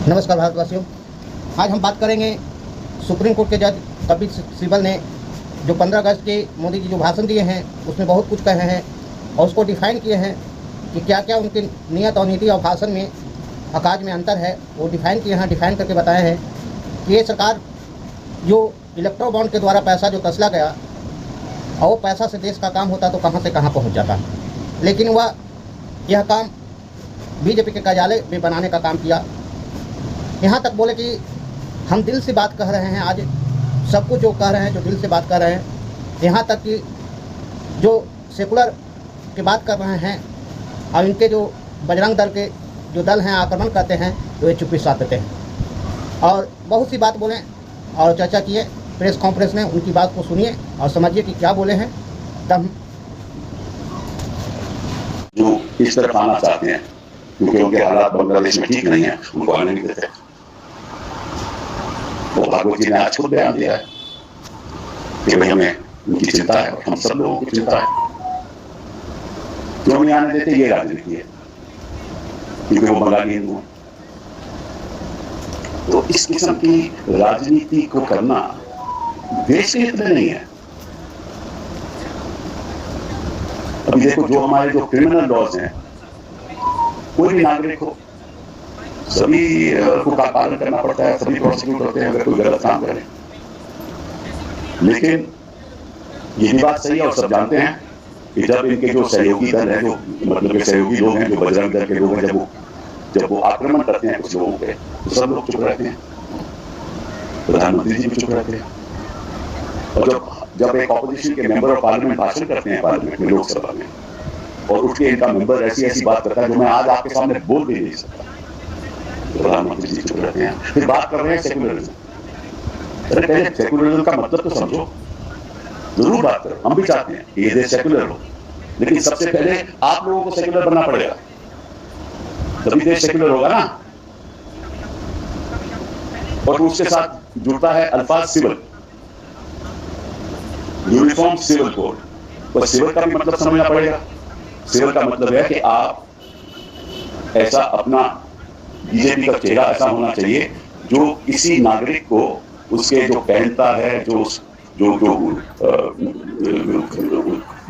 नमस्कार भारतवासियों। आज हम बात करेंगे सुप्रीम कोर्ट के जज कपिल सिब्बल ने जो 15 अगस्त के मोदी जी जो भाषण दिए हैं उसमें बहुत कुछ कहे हैं और उसको डिफ़ाइन किए हैं कि क्या क्या उनकी नियत और नीति और भाषण में अकाज में अंतर है, वो डिफ़ाइन किए हैं। डिफ़ाइन करके बताए हैं कि ये सरकार जो इलेक्ट्रो बॉन्ड के द्वारा पैसा जो तसला गया और वो पैसा से देश का काम होता तो कहाँ से कहाँ पहुँच जाता, लेकिन वह यह काम बीजेपी के कार्यालय में बनाने का काम किया। यहाँ तक बोले कि हम दिल से बात कह रहे हैं, आज सब कुछ जो कह रहे हैं जो दिल से बात कर रहे हैं। यहाँ तक कि जो सेकुलर की बात कर रहे हैं और इनके जो बजरंग दल के जो दल हैं आक्रमण करते हैं तो ये चुप्पी साध देते हैं और बहुत सी बात बोलें और चर्चा किए प्रेस कॉन्फ्रेंस में। उनकी बात को सुनिए और समझिए कि क्या बोले हैं। तब जो इस तरफ आना चाहते हैं क्योंकि उनके हालात बांग्लादेश में ठीक नहीं है, उनको आने नहीं देते। वो भागवत जी ने आज खुद बयान दिया है कि भाई हमें उनकी चिंता है और हम सब लोगों की चिंता है। क्यों नहीं आने देते? ये राजनीति है क्योंकि वो बंगाली हिंदू हैं। तो इस किस्म की राजनीति को करना देश के हित में नहीं है। अभी देखो, जो हमारे जो क्रिमिनल लॉज हैं, कोई भी नागरिक हो सभी को का पालन करना पड़ता है, सभी प्रोसिक्यूट होते हैं अगर कोई गलत काम करे। लेकिन ये भी बात सही है और सब जानते हैं कि जब इनके जो सहयोगी दल है, जो मतलब के सहयोगी लोग हैं, जो बजरंग दल के लोग हैं, जब वो आक्रमण करते हैं कुछ लोगों पे तो सब लोग चुप रहते हैं। प्रधानमंत्री जी भी चुप रहते हैं। और जब एक ऑपोजिशन के मेंबर ऑफ पार्लियामेंट भाषण करते हैं पार्लियामेंट में, लोकसभा में, और उठ के इनका मेंबर ऐसी बात करता है जो मैं आज आपके सामने बोल भी नहीं सकता, प्रधानमंत्री जी चुप रहते हैं। फिर बात कर रहे हैं सेकुलरिज्म। अरे पहले सेकुलरिज्म का मतलब तो समझो, जरूर बात करो, हम भी चाहते हैं कि ये देश सेकुलर हो, लेकिन सबसे पहले आप लोगों को सेकुलर बनना पड़ेगा, तभी देश सेकुलर होगा ना। और उसके साथ जुड़ता है अल्फाज सिविल, यूनिफॉर्म सिविल कोड। और सिविल का भी मतलब समझना पड़ेगा। सिविल का मतलब है कि आप ऐसा अपना बीजेपी का चेहरा ऐसा होना चाहिए जो किसी नागरिक को उसके जो पहनता है, जो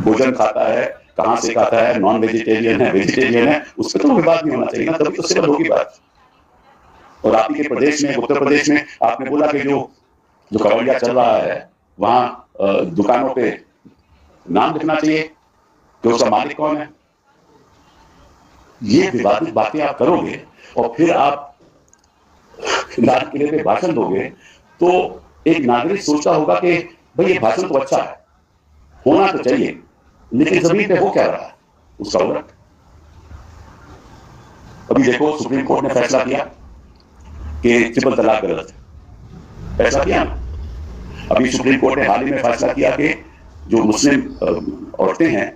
भोजन खाता है, कहां से खाता है, नॉन वेजिटेरियन है, वेजिटेरियन है, उस पर तो विवाद नहीं होना चाहिए ना, तभी तो सिविल होगी बात। और आप ही के प्रदेश में, उत्तर प्रदेश में आपने बोला कि जो कवड़िया चल रहा है वहां दुकानों पे नाम लिखना चाहिए कि उसका मालिक कौन है। ये विवादित बातें आप करोगे और फिर आप लाल किले पे भाषण दोगे तो एक नागरिक सोचता होगा कि भाई ये भाषण तो अच्छा है, होना तो चाहिए, लेकिन जमीन पे हो क्या रहा है उसका उलट। अभी देखो, सुप्रीम कोर्ट ने फैसला किया कि ट्रिपल तलाक गलत है, फैसला किया ना। अभी सुप्रीम कोर्ट ने हाल ही में फैसला किया कि जो मुस्लिम औरतें हैं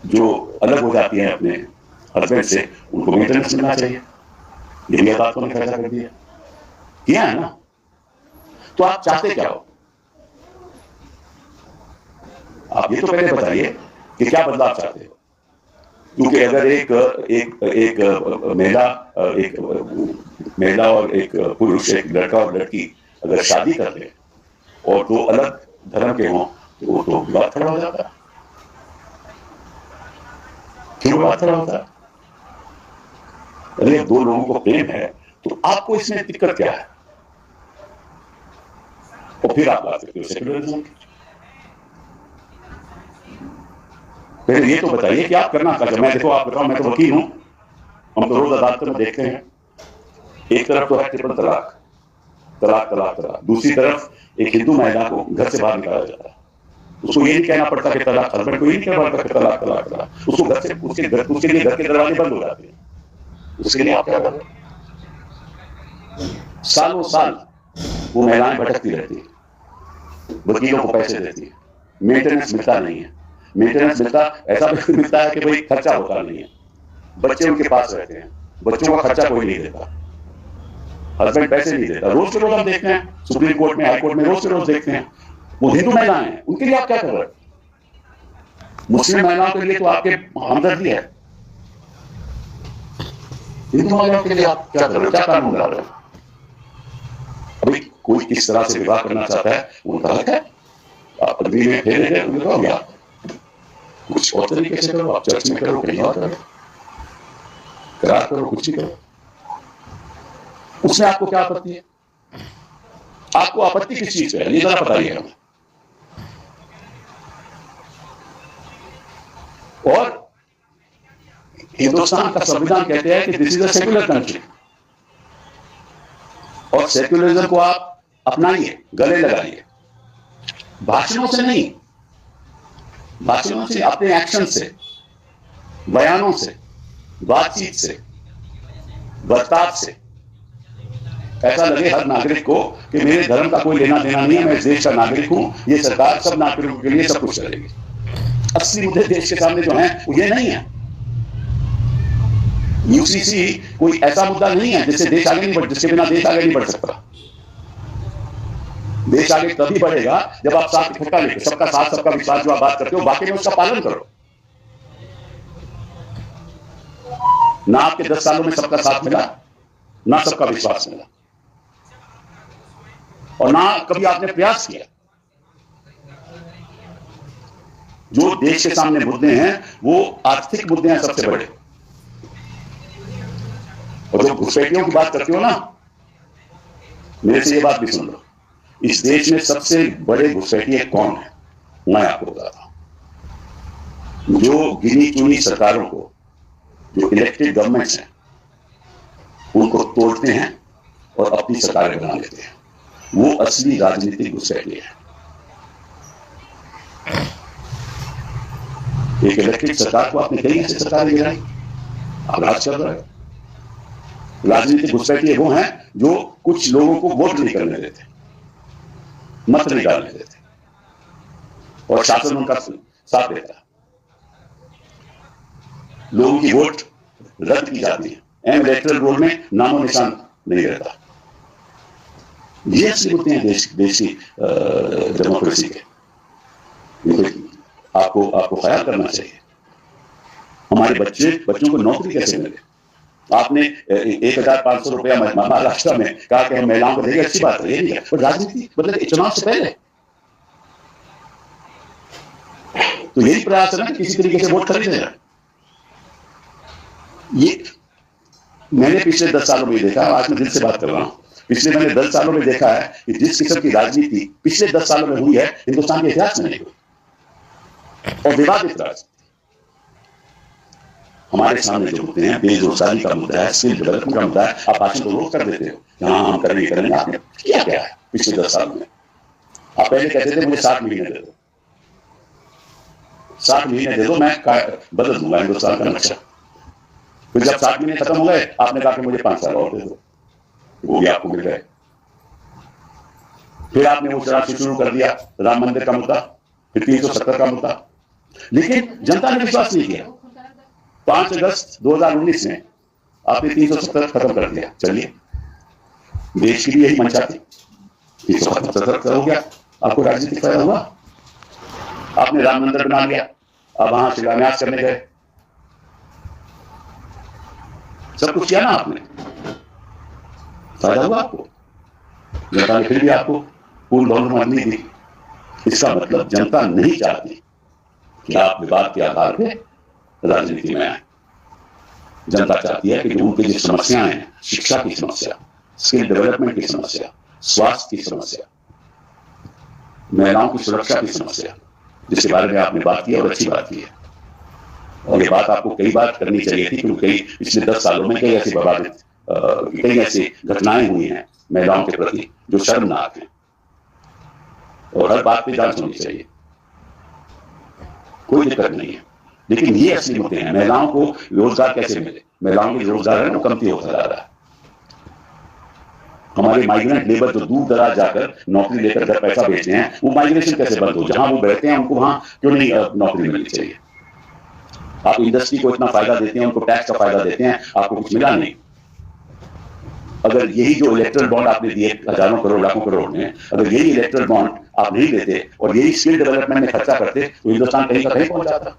जो अलग हो जाती हैं अपने हस्बैंड से, उनको मेंटेनेंस मिलना चाहिए। ये भी बात को ने फैसला कर दिया, किया है ना। तो आप चाहते क्या हो? आप ये तो पहले बताइए कि क्या बदलाव चाहते हो। क्योंकि अगर एक महिला और एक पुरुष, एक लड़का और लड़की अगर शादी कर ले और दो अलग धर्म के हों तो वो तो विवाद खड़ा हो जाता है। क्यों विवाद खड़ा होता है? अरे दो लोगों को प्रेम है तो आपको इसमें दिक्कत क्या है? और फिर आप बात करते हो सेकुलरिज्म की। पहले ये तो बताइए कि आप करना क्या। मैं देखो, आप बताओ, मैं तो वकील हूं, हम तो रोज अदालत में देखते हैं, एक तरफ तो है ट्रिपल तलाक, तलाक तलाक तलाक, दूसरी तरफ एक हिंदू महिला को घर से बाहर निकाला जाता है। उसको ये नहीं कहना पड़ता कि तलाक, हस्बैंड को ये नहीं कहना पड़ता कि तलाक तलाक तलाक, उसको घर से उसके लिए घर के दरवाजे बंद हो जाते हैं। उसके लिए आप क्या करें? सालों साल वो महिलाएं भटकती रहती है, वकीलों को पैसे देती है, मेंटेनेंस मिलता नहीं है। मेंटेनेंस मिलता ऐसा मिलता है कि भाई खर्चा होता नहीं है, बच्चे उनके पास रहते हैं, बच्चों का खर्चा कोई नहीं देता, हस्बैंड पैसे नहीं देता। रोज के रोज हम देखते हैं सुप्रीम कोर्ट में, हाई कोर्ट में, रोज के रोज देखते हैं। वो हिंदू महिलाएं हैं, उनके लिए आप क्या कर रहे हैं? मुस्लिम महिलाओं के लिए तो आपके हमदर्दी है, हिंदू महिलाओं के लिए आप क्या कर रहे हो, क्या कानून ला रहे हो? अभी कोई किस तरह से विवाह करना चाहता है उनका हक है, आप पत्नी में फेरे करो या कुछ और तरीके से करो, आप चर्च में करो, कहीं और करो, करार करो, कुछ भी करो, उसमें आपको क्या आपत्ति है? आपको आपत्ति किस चीज पे है, ये जरा बताइए हमें। और हिंदुस्तान का संविधान कहते हैं कि this is a secular country, और सेक्युलरिज्म को आप अपनाइए, गले लगाइए, भाषणों से नहीं, भाषणों से, अपने एक्शन से, बयानों से, बातचीत से, बर्ताव से ऐसा लगे हर नागरिक को कि मेरे धर्म का कोई लेना देना नहीं है, मैं इस देश का नागरिक हूं, ये सरकार सब नागरिकों के लिए सब कुछ करेगी। असली मुद्दे देश के सामने जो हैं वो ये नहीं है। यूसीसी कोई ऐसा मुद्दा नहीं है जिससे देश आगे नहीं बढ़, जिसके बिना देश आगे नहीं बढ़ सकता। देश आगे तभी बढ़ेगा जब आप साथ इकट्ठा लेकर, सबका साथ सबका विश्वास जो आप बात करते हो वाकई में उसका पालन करो। ना आपके 10 सालों में सबका साथ मिला, ना सबका विश्वास मिला, और ना कभी आपने प्रयास किया। जो देश के सामने मुद्दे हैं वो आर्थिक मुद्दे हैं सबसे बड़े। और जो घुसपैठियों की बात करते हो ना, मेरे से ये बात भी सुन लो, इस देश में सबसे बड़े घुसपैठिए कौन है? मैं आपको बताता हूं। जो गिनी चुनी सरकारों को, जो इलेक्टेड गवर्नमेंट्स हैं, उनको तोड़ते हैं और अपनी सरकारें बना लेते हैं, वो असली राजनीतिक घुसपैठिए हैं। एक इलेक्टेड सरकार को आपने कई ऐसी सरकारें गिराई, आप राज कर रहे हो। राजनीतिक घुसपैठिए वो हैं जो कुछ लोगों को वोट नहीं करने देते, मत नहीं डालने देते, और शासन उनका साथ देता है। लोगों की वोट रद्द की जाती है, इलेक्टोरल रोल में नामो निशान नहीं रहता। ये असली मुद्दे हैं देश की डेमोक्रेसी के। आपको ख्याल करना चाहिए। हमारे बच्चों को नौकरी कैसे मिले? आपने 1500 रुपया महाराष्ट्र में कहा कि हम महिलाओं को देंगे, अच्छी बात है, ये नहीं है, पर राजनीति मतलब चुनाव से पहले तो यही प्रयास है ना कि किसी तरीके से वोट खरीदे जाए। ये मैंने पिछले 10 सालों में देखा, आज मैं दिल से बात कर रहा हूं, पिछले मैंने 10 सालों में देखा है कि जिस किस्म की राजनीति पिछले 10 सालों में हुई है हिंदुस्तान के इतिहास में नहीं हुई, और विवादित राजनीति। हमारे सामने जो मुद्दे हैं, बेरोजगारी का मुद्दा है, स्किल डेवलपमेंट का मुद्दा है, आप भाषण तो रोज कर देते हो, हाँ हम करेंगे। आपने क्या है पिछले 10 सालों में? आप पहले कहते थे मुझे 7 महीने दे दो, 7 महीने दे दो, मैं बदल दूंगा हिंदुस्तान का नक्शा। फिर जब 7 महीने खत्म हो गए, आपने कहा कि मुझे 5 साल और दे दो, वो भी आपको मिल गए। फिर आपने वो चुनाव शुरू कर दिया, राम मंदिर का मुद्दा, फिर 370 का मुद्दा, लेकिन जनता ने विश्वास नहीं किया। 5 अगस्त 2019 में आपने 370 खत्म कर दिया। चलिए, देश की भी यही मंशा थी, 370 हो गया, आपको राजनीतिक फायदा हुआ। आपने राम मंदिर बना लिया, अब वहां शिलान्यास करने गए, सब कुछ किया ना आपने, फायदा हुआ आपको। जनता ने फिर भी आपको पूर्ण बहुमत नहीं दी। इसका मतलब जनता नहीं चाहती कि आप विवाद के आधार पर राजनीति में आए। जनता चाहती है कि जो उनकी जो समस्याएं हैं, शिक्षा की समस्या, स्किल डेवलपमेंट की समस्या, स्वास्थ्य की समस्या, महिलाओं की सुरक्षा की समस्या, जिसके बारे में आपने बात की और अच्छी बात की है, और ये बात आपको कई बार करनी चाहिए थी, क्योंकि पिछले 10 सालों में कई ऐसी घटनाएं हुई हैं महिलाओं के प्रति जो शर्मनाक हैं, और हर बात पे जांच होनी चाहिए, कोई दिक्कत नहीं है। लेकिन ये असली मुद्दे हैं, महिलाओं को रोजगार कैसे मिले, महिलाओं के रोजगार है ना कमती होता जा रहा है। हमारे माइग्रेंट लेबर जो दूर दराज जाकर नौकरी लेकर घर पैसा भेजते हैं, वो माइग्रेशन कैसे बंद हो? जहां वो बैठते हैं उनको वहां क्यों नहीं नौकरी मिलनी चाहिए? आप इंडस्ट्री को इतना फायदा देते हैं, उनको टैक्स का फायदा देते हैं, आपको कुछ मिला नहीं। अगर यही जो इलेक्ट्रल बॉन्ड आपने दिए हजारों करोड़ लाखों करोड़ में, अगर यही इलेक्ट्रल बॉन्ड आप नहीं देते और यही स्किल डेवलपमेंट में खर्चा करते तो हिंदुस्तान कहीं का कहीं पहुंच जाता।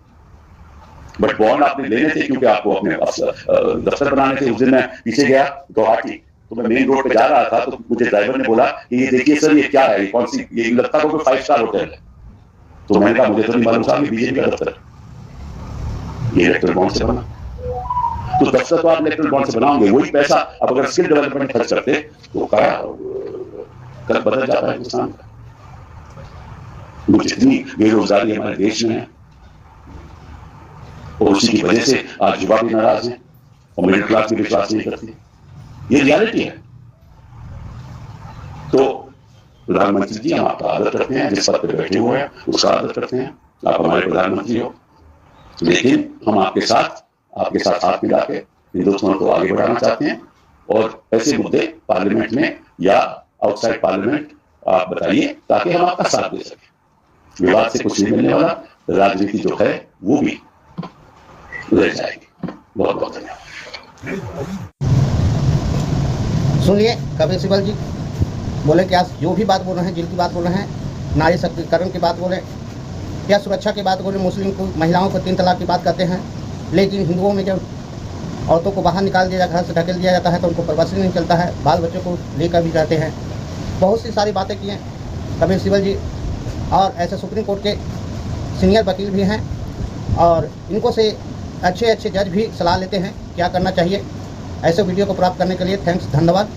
बट बॉन्ड आपने लेने थे क्योंकि आपको अपने दफ्तर बनाने थे। उस दिन मैं पीछे गया गुवाहाटी, तो मैं मेन रोड पे जा रहा था, तो मुझे ड्राइवर ने बोला कि ये देखिए सर, ये क्या है, कौन सी, ये लगता है कोई 5 स्टार होटल है। तो मैंने कहा मुझे तो नहीं मालूम साहब, ये बीजेपी का दफ्तर, ये इलेक्ट्रल बॉन्ड से बना। तो दफ्तर तो आप इलेक्ट्रल बॉन्ड से बनाओगे, वही पैसा अब अगर स्किल डेवलपमेंट खर्च करते तो क्या कल बदल जाता है हिंदुस्तान का। जितनी बेरोजगारी हमारे देश में है और उसी की वजह से आज युवा भी नाराज हैं और मिडिल क्लास भी विश्वास नहीं करती। ये रियलिटी है। तो प्रधानमंत्री जी, हम आपका आदर करते हैं, जिस पद पर बैठे हुए हैं उसका आदर करते हैं, आप हमारे प्रधानमंत्री हो, लेकिन हम आपके साथ हाथ मिला के हिंदुस्तान को आगे बढ़ाना चाहते हैं। और ऐसे मुद्दे पार्लियामेंट में या आउटसाइड पार्लियामेंट आप बताइए ताकि हम आपका साथ दे सकें। विवाद से कुछ नहीं मिलने वाला, राजनीति जो है वो भी रह जाएगी। बहुत बहुत धन्यवाद। सुनिए कपिल सिब्बल जी बोले कि आज जो भी बात बोल रहे हैं, जिनकी बात बोल रहे हैं, नारी शक्तिकरण की बात बोले या सुरक्षा की बात बोले, मुस्लिम को, महिलाओं को 3 तलाक की बात करते हैं, लेकिन हिंदुओं में जब औरतों को बाहर निकाल दिया, घर से ढकेल दिया जाता है तो उनको प्रवासी नहीं चलता है, बाल बच्चों को लेकर भी रहते हैं। बहुत सी सारी बातें की हैं कपिल सिब्बल जी, और ऐसे सुप्रीम कोर्ट के सीनियर वकील भी हैं और इनको से अच्छे जज भी सलाह लेते हैं क्या करना चाहिए। ऐसे वीडियो को प्राप्त करने के लिए थैंक्स, धन्यवाद।